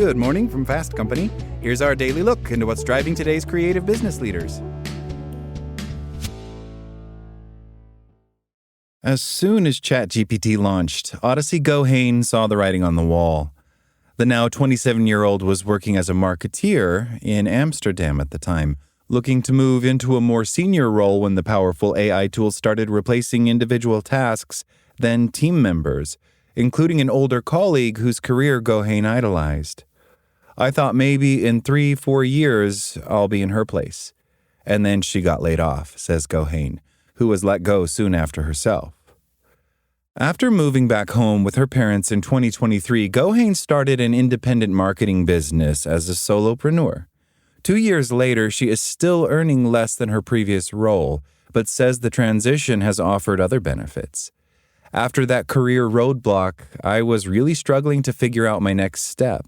Good morning from Fast Company. Here's our daily look into what's driving today's creative business leaders. As soon as ChatGPT launched, Odyssey Gohane saw the writing on the wall. The now 27-year-old was working as a marketeer in Amsterdam at the time, looking to move into a more senior role when the powerful AI tools started replacing individual tasks, then team members, including an older colleague whose career Gohane idolized. I thought maybe in 3-4 years I'll be in her place. And then she got laid off, says Gohane, who was let go soon after herself. After moving back home with her parents in 2023, Gohane started an independent marketing business as a solopreneur. 2 years later, she is still earning less than her previous role, but says the transition has offered other benefits. After that career roadblock, I was really struggling to figure out my next step.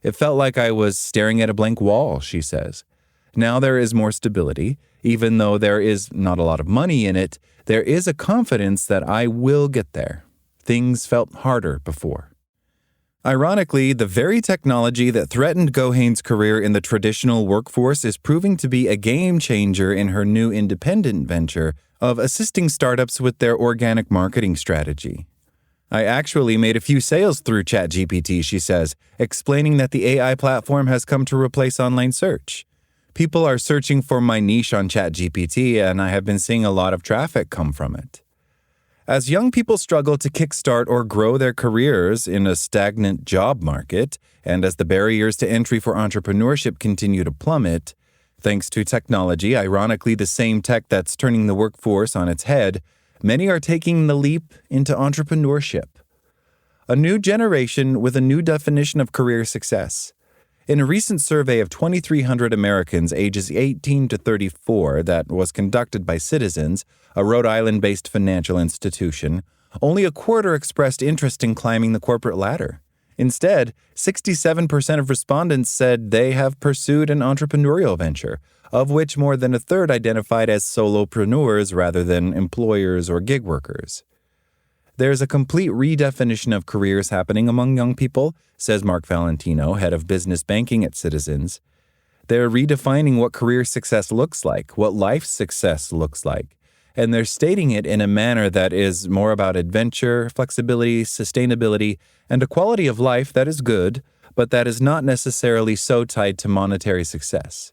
It felt like I was staring at a blank wall, she says. Now there is more stability. Even though there is not a lot of money in it, there is a confidence that I will get there. Things felt harder before. Ironically, the very technology that threatened Gohane's career in the traditional workforce is proving to be a game changer in her new independent venture of assisting startups with their organic marketing strategy. I actually made a few sales through ChatGPT, she says, explaining that the AI platform has come to replace online search. People are searching for my niche on ChatGPT, and I have been seeing a lot of traffic come from it. As young people struggle to kickstart or grow their careers in a stagnant job market, and as the barriers to entry for entrepreneurship continue to plummet, thanks to technology, ironically the same tech that's turning the workforce on its head, many are taking the leap into entrepreneurship. A new generation with a new definition of career success. In a recent survey of 2,300 Americans ages 18 to 34 that was conducted by Citizens, a Rhode Island-based financial institution, only a quarter expressed interest in climbing the corporate ladder. Instead, 67% of respondents said they have pursued an entrepreneurial venture, of which more than a third identified as solopreneurs rather than employers or gig workers. There's a complete redefinition of careers happening among young people, says Mark Valentino, head of business banking at Citizens. They're redefining what career success looks like, what life success looks like, and they're stating it in a manner that is more about adventure, flexibility, sustainability, and a quality of life that is good, but that is not necessarily so tied to monetary success.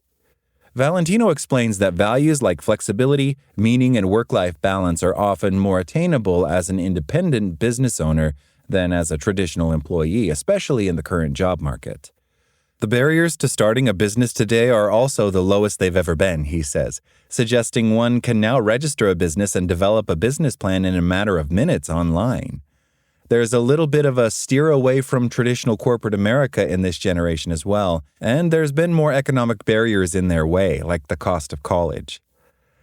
Valentino explains that values like flexibility, meaning, and work-life balance are often more attainable as an independent business owner than as a traditional employee, especially in the current job market. The barriers to starting a business today are also the lowest they've ever been, he says, suggesting one can now register a business and develop a business plan in a matter of minutes online. There's a little bit of a steer away from traditional corporate America in this generation as well, and there's been more economic barriers in their way, like the cost of college.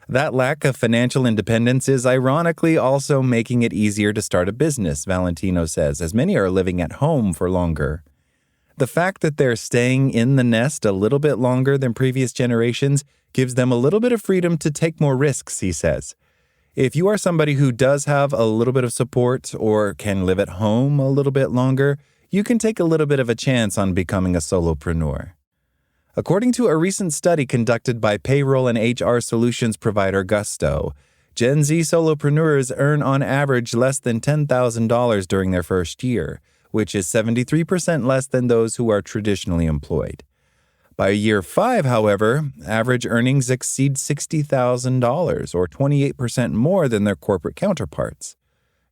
That lack of financial independence is ironically also making it easier to start a business, Valentino says, as many are living at home for longer. The fact that they're staying in the nest a little bit longer than previous generations gives them a little bit of freedom to take more risks, he says. If you are somebody who does have a little bit of support or can live at home a little bit longer, you can take a little bit of a chance on becoming a solopreneur. According to a recent study conducted by payroll and HR solutions provider Gusto, Gen Z solopreneurs earn on average less than $10,000 during their first year, which is 73% less than those who are traditionally employed. By year 5, however, average earnings exceed $60,000, or 28% more than their corporate counterparts.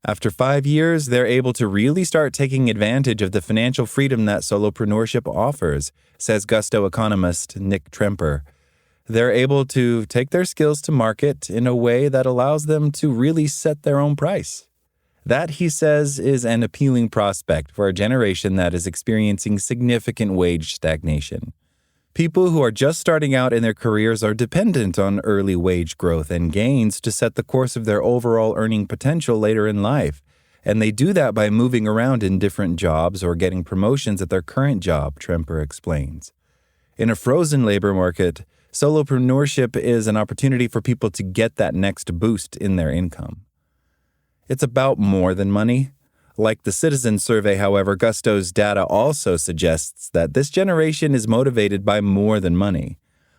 After 5 years, they're able to really start taking advantage of the financial freedom that solopreneurship offers, says Gusto economist Nick Tremper. They're able to take their skills to market in a way that allows them to really set their own price. That, he says, is an appealing prospect for a generation that is experiencing significant wage stagnation. People who are just starting out in their careers are dependent on early wage growth and gains to set the course of their overall earning potential later in life, and they do that by moving around in different jobs or getting promotions at their current job, Tremper explains. In a frozen labor market, solopreneurship is an opportunity for people to get that next boost in their income. It's about more than money. Like the Citizen Survey, however, Gusto's data also suggests that this generation is motivated by more than money.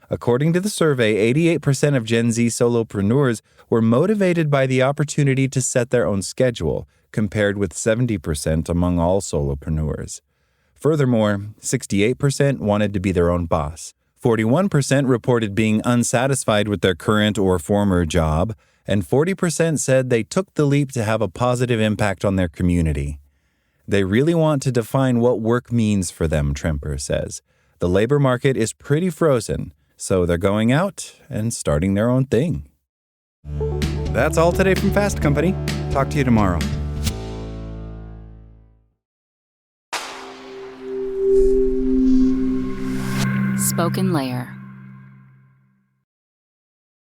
According to the survey, 88% of Gen Z solopreneurs were motivated by the opportunity to set their own schedule, compared with 70% among all solopreneurs. Furthermore, 68% wanted to be their own boss. 41% reported being unsatisfied with their current or former job, and 40% said they took the leap to have a positive impact on their community. They really want to define what work means for them, Tremper says. The labor market is pretty frozen, so they're going out and starting their own thing. That's all today from Fast Company. Talk to you tomorrow. Spoken Layer.